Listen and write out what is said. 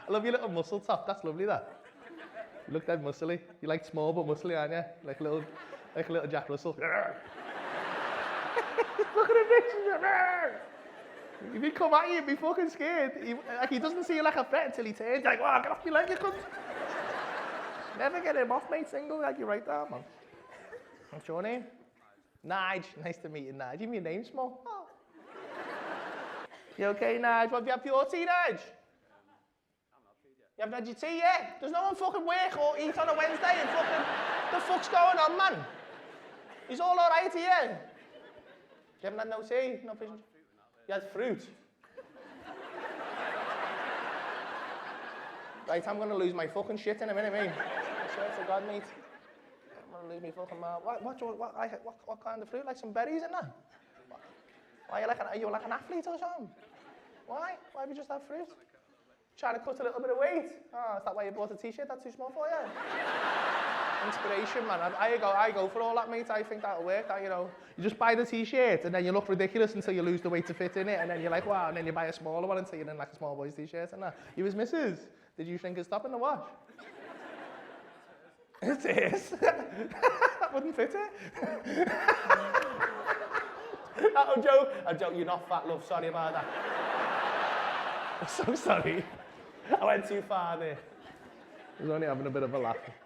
I love your little muscle top. That's lovely, that. You look dead muscly. You like small but muscly, aren't you? Like little Jack Russell. Look at him, bitch. If he come at you, you'd be fucking scared. He doesn't see you like a threat until he turns. You're like, oh, get off me leg, you cunt. Never get him off, mate. Single, like you right there, man. What's your name? Nige. Nice to meet you, Nige. Give me your name, small. Oh. You okay, Nige? What, have you had pure tea, Nige? You haven't had your tea yet? Does no one fucking work or eat on a Wednesday and fucking... The fuck's going on, man? He's all alright here. You haven't had no tea? No fish? You had fruit. Right, I'm gonna lose my fucking shit in a minute, mate. I swear to God, mate. I'm gonna lose my fucking mind. What kind of fruit? Like some berries in there? Why are you like an athlete or something? Why? Why have you just had fruit? Trying to cut a little bit of weight? Oh, is that why you bought a t-shirt that's too small for you? Inspiration, man. I go for all that, mate. I think that'll work. That, you know, you just buy the t-shirt and then you look ridiculous until you lose the weight to fit in it, and then you're like, wow, and then you buy a smaller one until you're in like a small boy's t-shirt and that. You was missus. Did you think of stopping the wash? It is. That wouldn't fit it. I'm joking. You're not fat, love. Sorry about that. I'm so sorry. I went too far there. I was only having a bit of a laugh.